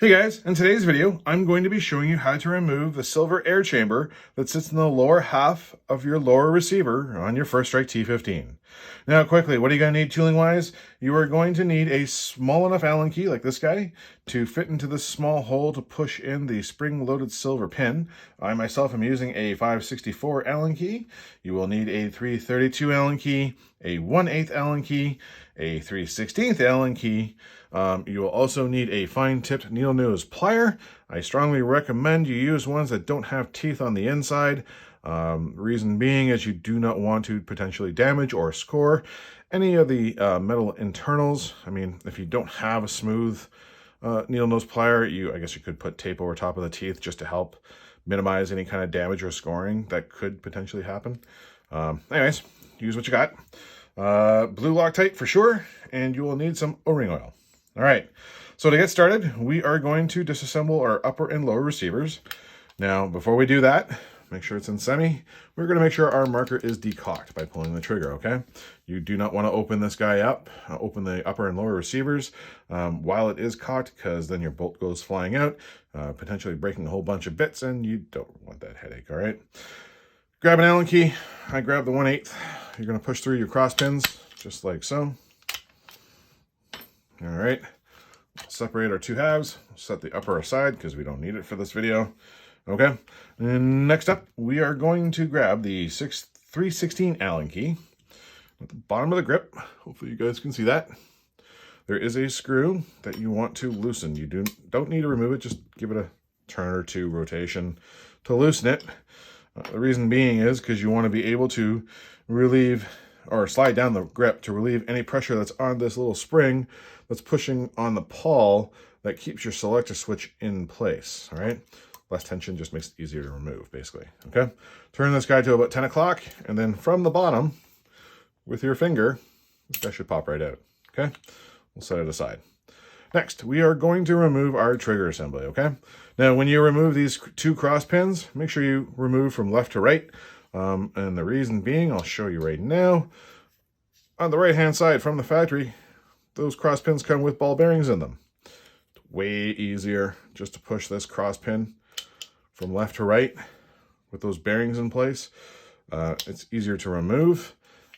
Hey guys, in today's video, I'm going to be showing you how to remove the silver air chamber that sits in the lower half of your lower receiver on your First Strike T15. Now quickly, what are you going to need tooling wise? You are going to need a small enough Allen key like this guy to fit into this small hole to push in the spring-loaded silver pin. I myself am using a 564 Allen key. You will need a 332 Allen key, a 1/8 Allen key, a 3/16 Allen key. You will also need a fine-tipped needle nose plier. I strongly recommend you use ones that don't have teeth on the inside. Reason being is you do not want to potentially damage or score any of the metal internals. I mean, if you don't have a smooth needle nose plier, I guess you could put tape over top of the teeth just to help minimize any kind of damage or scoring that could potentially happen. Anyways, use what you got. Blue Loctite for sure, and you will need some O-ring oil. All right, so to get started, we are going to disassemble our upper and lower receivers. Now, before we do that, make sure it's in semi. We're going to make sure our marker is decocked by pulling the trigger, okay? You do not want to open this guy up, open the upper and lower receivers while it is cocked, because then your bolt goes flying out, potentially breaking a whole bunch of bits, and you don't want that headache, all right? Grab an Allen key. I grab the 1/8. You're going to push through your cross pins, just like so. All right, separate our two halves, set the upper aside because we don't need it for this video. Okay, and next up, we are going to grab the 3/16 Allen key at the bottom of the grip. Hopefully you guys can see that. There is a screw that you want to loosen. You don't need to remove it, just give it a turn or two rotation to loosen it. The reason being is because you want to be able to relieve or slide down the grip to relieve any pressure that's on this little spring that's pushing on the pawl that keeps your selector switch in place, all right? Less tension just makes it easier to remove, basically, okay? Turn this guy to about 10 o'clock, and then from the bottom, with your finger, this guy should pop right out, okay? We'll set it aside. Next, we are going to remove our trigger assembly, okay? Now, when you remove these two cross pins, make sure you remove from left to right. And the reason being, I'll show you right now. On the right-hand side from the factory, those cross pins come with ball bearings in them. It's way easier just to push this cross pin from left to right with those bearings in place. It's easier to remove,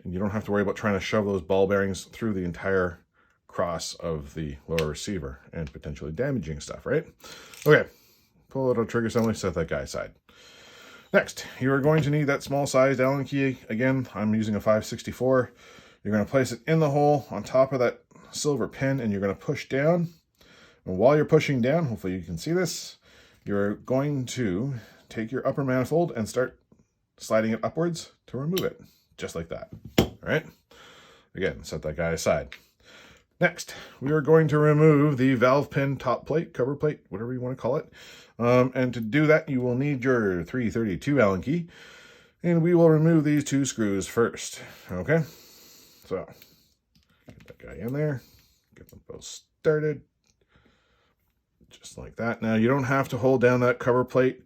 and you don't have to worry about trying to shove those ball bearings through the entire cross of the lower receiver and potentially damaging stuff, right? Okay, pull out our trigger assembly, set that guy aside. Next, you are going to need that small-sized Allen key. Again, I'm using a 564. You're going to place it in the hole on top of that silver pin, and you're going to push down. And while you're pushing down, hopefully you can see this, you're going to take your upper manifold and start sliding it upwards to remove it, just like that. All right? Again, set that guy aside. Next, we are going to remove the valve pin top plate, cover plate, whatever you want to call it. And to do that, you will need your 332 Allen key. And we will remove these two screws first. Okay? So, get that guy in there. Get them both started. Just like that. Now, you don't have to hold down that cover plate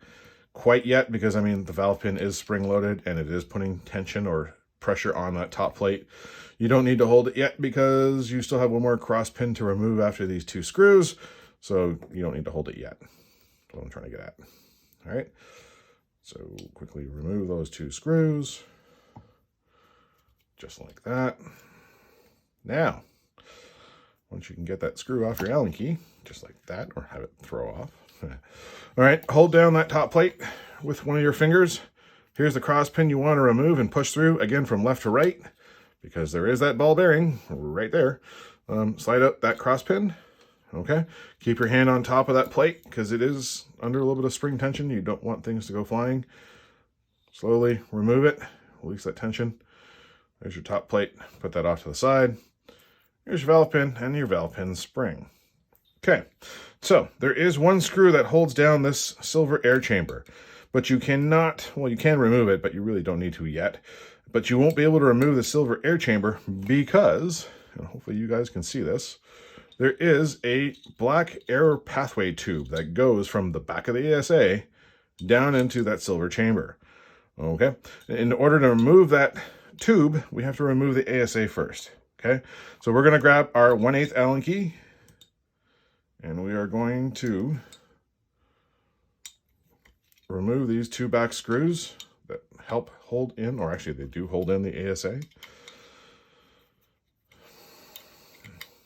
quite yet because, I mean, the valve pin is spring-loaded and it is putting tension or pressure on that top plate. You don't need to hold it yet because you still have one more cross pin to remove after these two screws, so you don't need to hold it yet. That's what I'm trying to get at. All right, so quickly remove those two screws, just like that. Now, once you can get that screw off your Allen key, just like that, or have it throw off. All right, hold down that top plate with one of your fingers. Here's the cross pin you want to remove and push through, again, from left to right, because there is that ball bearing right there. Slide out that cross pin, okay? Keep your hand on top of that plate, because it is under a little bit of spring tension. You don't want things to go flying. Slowly remove it, release that tension. There's your top plate, put that off to the side. Here's your valve pin and your valve pin spring. Okay, so there is one screw that holds down this silver air chamber. But you cannot, well, you can remove it, but you really don't need to yet. But you won't be able to remove the silver air chamber because, and hopefully you guys can see this, there is a black air pathway tube that goes from the back of the ASA down into that silver chamber. Okay? In order to remove that tube, we have to remove the ASA first. Okay? So we're going to grab our 1/8 Allen key And we are going to remove these 2 back screws that help hold in, or actually they do hold in the ASA.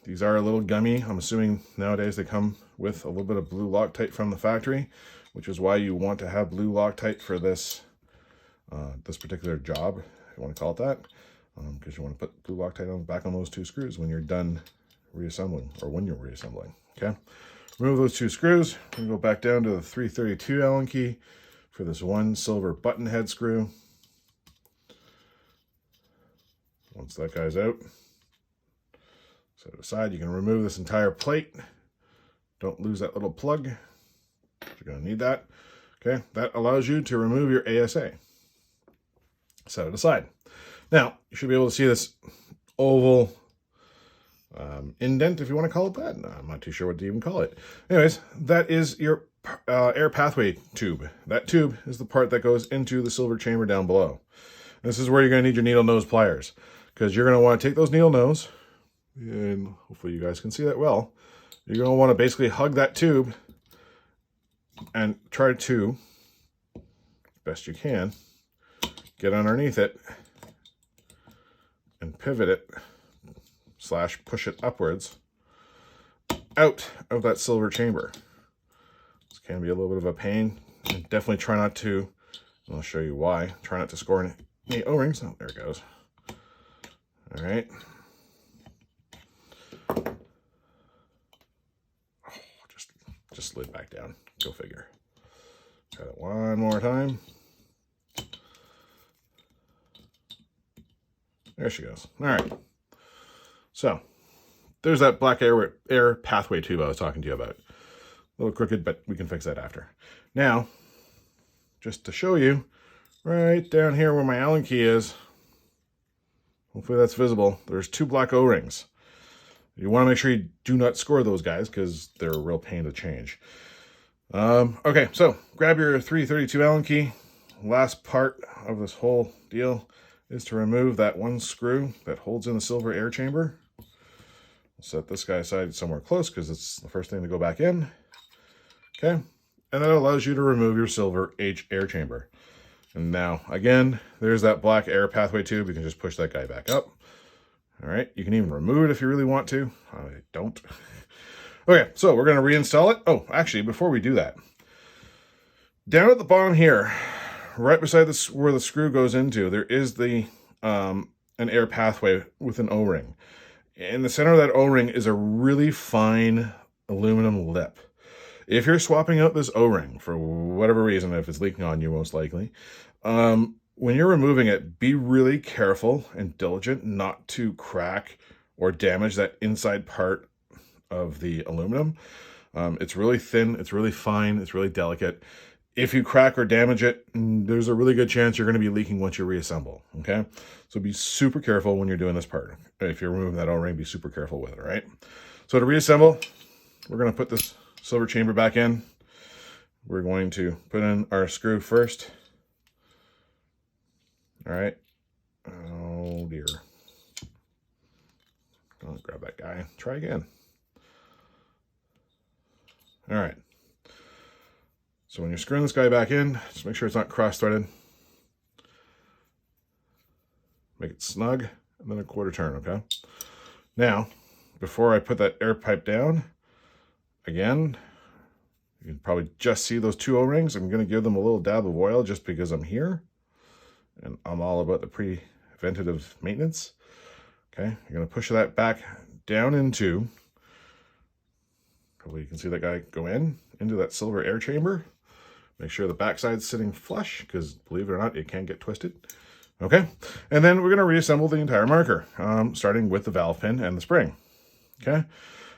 These are a little gummy. I'm assuming nowadays they come with a little bit of blue Loctite from the factory, which is why you want to have blue Loctite for this this particular job, if you want to call it that, because you want to put blue Loctite on back on those 2 screws when you're done reassembling, or when you're reassembling. Okay, remove those 2 screws. We're gonna go back down to the 332 Allen key for this 1 silver button head screw. Once that guy's out, set it aside. You can remove this entire plate. Don't lose that little plug. You're going to need that. Okay, that allows you to remove your ASA. Set it aside. Now, you should be able to see this oval indent, if you want to call it that. I'm not too sure what to even call it. Anyways, that is your air pathway tube. That tube is the part that goes into the silver chamber down below. This is where you're going to need your needle nose pliers, because you're going to want to take those needle nose, and hopefully you guys can see that well. You're going to want to basically hug that tube and try to, best you can, get underneath it and pivot it / push it upwards out of that silver chamber. This can be a little bit of a pain. And definitely try not to, and I'll show you why, try not to score any O-rings. Oh, there it goes. All right. Just slid back down. Go figure. Try that one more time. There she goes. All right. So there's that black air pathway tube I was talking to you about. A little crooked, but we can fix that after. Now, just to show you, right down here where my Allen key is, hopefully that's visible, there's 2 black O-rings. You want to make sure you do not score those guys, because they're a real pain to change. Okay, so grab your 332 Allen key. Last part of this whole deal is to remove that 1 screw that holds in the silver air chamber. Set this guy aside somewhere close, because it's the first thing to go back in. Okay, and that allows you to remove your silver air chamber. And now, again, there's that black air pathway tube. You can just push that guy back up. All right, you can even remove it if you really want to. I don't. Okay, so we're going to reinstall it. Oh, actually, before we do that, down at the bottom here, right beside this where the screw goes into, there is the an air pathway with an O-ring. In the center of that O-ring is a really fine aluminum lip. If you're swapping out this O-ring for whatever reason, if it's leaking on you most likely, when you're removing it, be really careful and diligent not to crack or damage that inside part of the aluminum. It's really thin, it's really fine, it's really delicate. If you crack or damage it, there's a really good chance you're going to be leaking once you reassemble, okay? So be super careful when you're doing this part. If you're removing that O-ring, be super careful with it, all right? So to reassemble, we're going to put this silver chamber back in. We're going to put in our screw first. All right. Oh dear. I'll grab that guy. Try again. All right. So when you're screwing this guy back in, just make sure it's not cross-threaded. Make it snug, and then a quarter turn, okay? Now, before I put that air pipe down, again, you can probably just see those 2 O-rings. I'm going to give them a little dab of oil just because I'm here. And I'm all about the preventative maintenance. Okay, you're going to push that back down into, hopefully you can see that guy go into that silver air chamber. Make sure the backside's sitting flush, because believe it or not, it can get twisted. Okay, and then we're going to reassemble the entire marker, starting with the valve pin and the spring. Okay,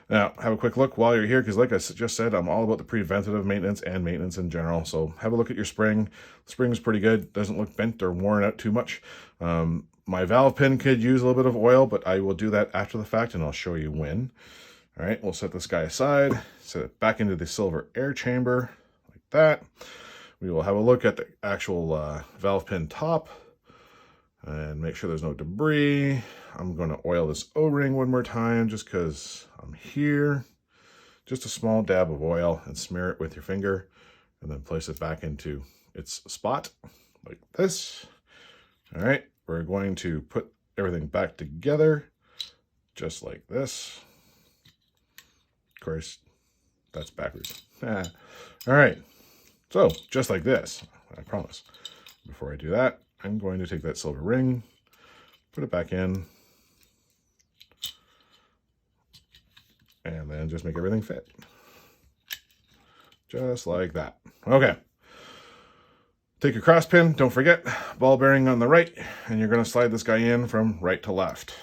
now have a quick look while you're here, because like I just said, I'm all about the preventative maintenance and maintenance in general. So have a look at your spring. The spring's pretty good, doesn't look bent or worn out too much. My valve pin could use a little bit of oil, but I will do that after the fact, and I'll show you when. All right, we'll set this guy aside, set it back into the silver air chamber, like that. We will have a look at the actual valve pin top and make sure there's no debris. I'm going to oil this O-ring one more time just because I'm here. just a small dab of oil and smear it with your finger, and then place it back into its spot like this. All right, we're going to put everything back together just like this. Of course, that's backwards. All right, so just like this, I promise. Before I do that, I'm going to take that silver ring, put it back in, and then just make everything fit. Just like that. Okay. Take your cross pin, don't forget, ball bearing on the right, and you're going to slide this guy in from right to left.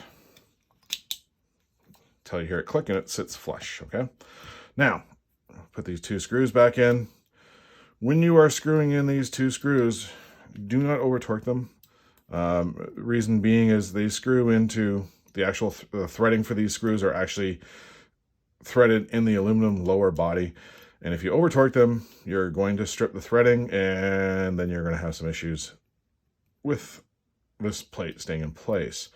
Until you hear it click and it sits flush, okay? Now, put these 2 screws back in. When you are screwing in these 2 screws, do not over torque them. Reason being is they screw into the actual threading for these screws are actually threaded in the aluminum lower body. And if you over torque them, you're going to strip the threading, and then you're going to have some issues with this plate staying in place.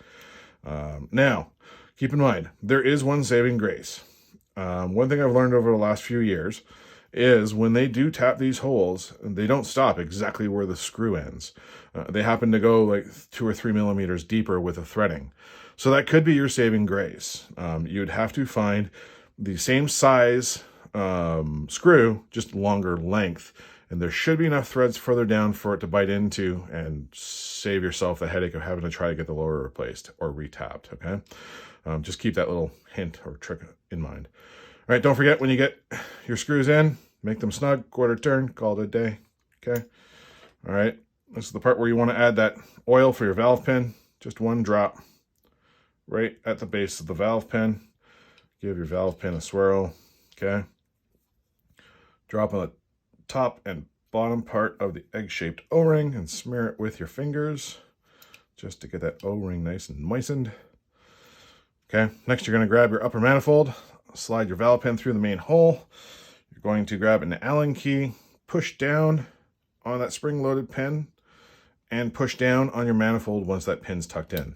Now, keep in mind, there is one saving grace. One thing I've learned over the last few years is when they do tap these holes, they don't stop exactly where the screw ends. They happen to go like 2 or 3 millimeters deeper with the threading. So that could be your saving grace. You'd have to find the same size screw, just longer length, and there should be enough threads further down for it to bite into and save yourself the headache of having to try to get the lower replaced or retapped, okay? Just keep that little hint or trick in mind. All right, don't forget, when you get your screws in, make them snug, quarter turn, call it a day, okay? All right, this is the part where you want to add that oil for your valve pin, just 1 drop right at the base of the valve pin. Give your valve pin a swirl, okay? Drop on the top and bottom part of the egg-shaped O-ring and smear it with your fingers just to get that O-ring nice and moistened. Okay, next you're going to grab your upper manifold, slide your valve pin through the main hole. You're going to grab an Allen key, push down on that spring-loaded pin, and push down on your manifold once that pin's tucked in.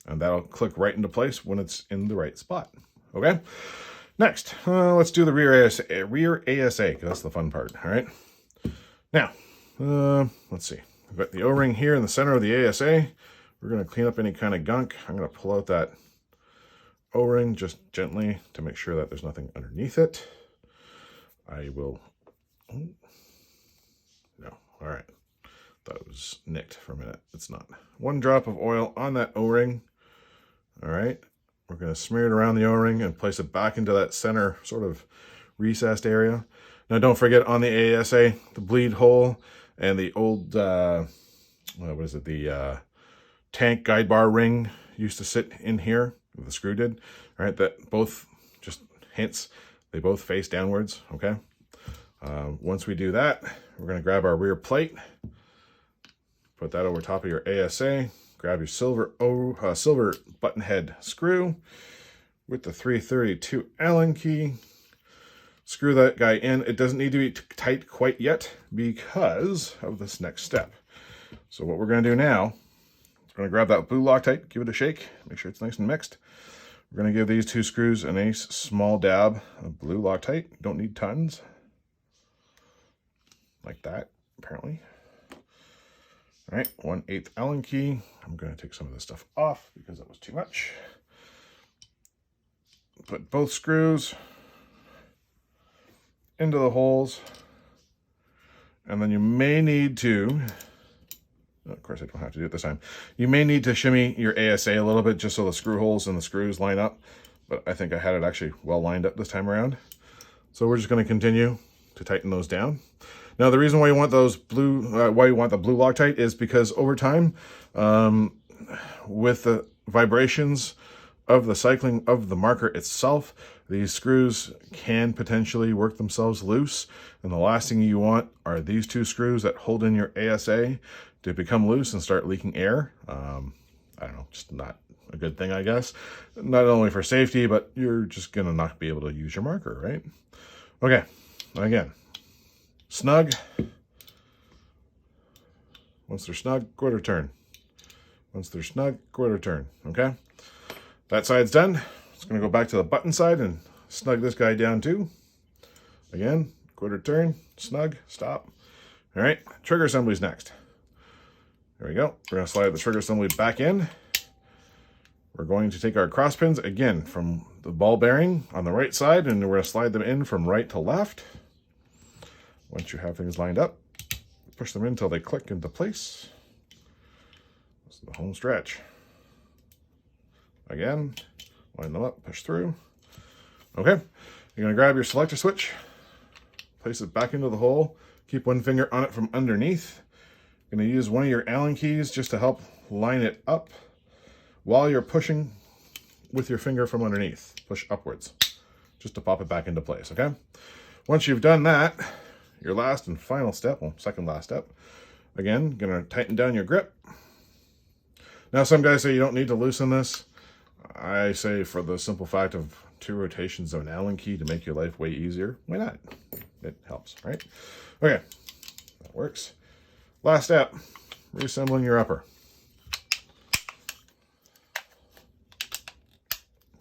And that'll click right into place when it's in the right spot. Okay? Next, let's do the rear ASA, because that's the fun part, all right? Now, let's see. I've got the O-ring here in the center of the ASA. We're going to clean up any kind of gunk. I'm going to pull out that O-ring just gently to make sure that there's nothing underneath it. I will... Oh, no, all right. Thought it was nicked for a minute. It's not. 1 drop of oil on that O-ring. All right. We're going to smear it around the O-ring and place it back into that center sort of recessed area. Now, don't forget on the ASA, the bleed hole and the old, what is it, the tank guide bar ring used to sit in here, the screw did. All right, that both, just hints, they both face downwards, okay? Once we do that, we're going to grab our rear plate, put that over top of your ASA, grab your silver button head screw with the 332 Allen key. Screw that guy in. It doesn't need to be tight quite yet because of this next step. So what we're going to do now, we're going to grab that blue Loctite, give it a shake, make sure it's nice and mixed. We're going to give these 2 screws a nice small dab of blue Loctite. Don't need tons. Like that, apparently. All right, 1/8 Allen key. I'm going to take some of this stuff off because that was too much. Put both screws into the holes. And then you may need to, of course I don't have to do it this time, you may need to shimmy your ASA a little bit just so the screw holes and the screws line up. But I think I had it actually well lined up this time around. So we're just going to continue to tighten those down. Now, the reason why you want those why you want the blue Loctite is because over time, with the vibrations of the cycling of the marker itself, these screws can potentially work themselves loose. And the last thing you want are these 2 screws that hold in your ASA to become loose and start leaking air. I don't know, just not a good thing, I guess. Not only for safety, but you're just going to not be able to use your marker, right? Okay, again. Snug. Once they're snug, quarter turn. Once they're snug, quarter turn, okay? That side's done. It's going to go back to the button side and snug this guy down too. Again, quarter turn, snug, stop. All right, trigger assembly is next. There we go. We're going to slide the trigger assembly back in. We're going to take our cross pins again from the ball bearing on the right side, and we're going to slide them in from right to left. Once you have things lined up, push them in until they click into place. This is the home stretch. Again, line them up, push through. Okay, you're going to grab your selector switch, place it back into the hole, keep one finger on it from underneath. You're going to use one of your Allen keys just to help line it up while you're pushing with your finger from underneath. Push upwards, just to pop it back into place, okay? Once you've done that, your last and final step, well, second last step, again, gonna tighten down your grip. Now, some guys say you don't need to loosen this. I say for the simple fact of 2 rotations of an Allen key to make your life way easier, why not? It helps, right? Okay, that works. Last step, reassembling your upper.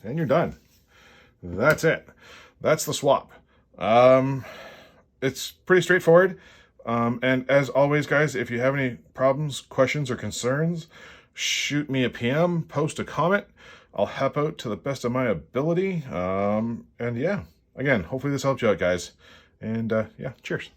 And you're done. That's it. That's the swap. It's pretty straightforward. And as always, guys, if you have any problems, questions, or concerns, shoot me a PM, post a comment. I'll help out to the best of my ability. And yeah, again, hopefully this helped you out, guys. And yeah, cheers.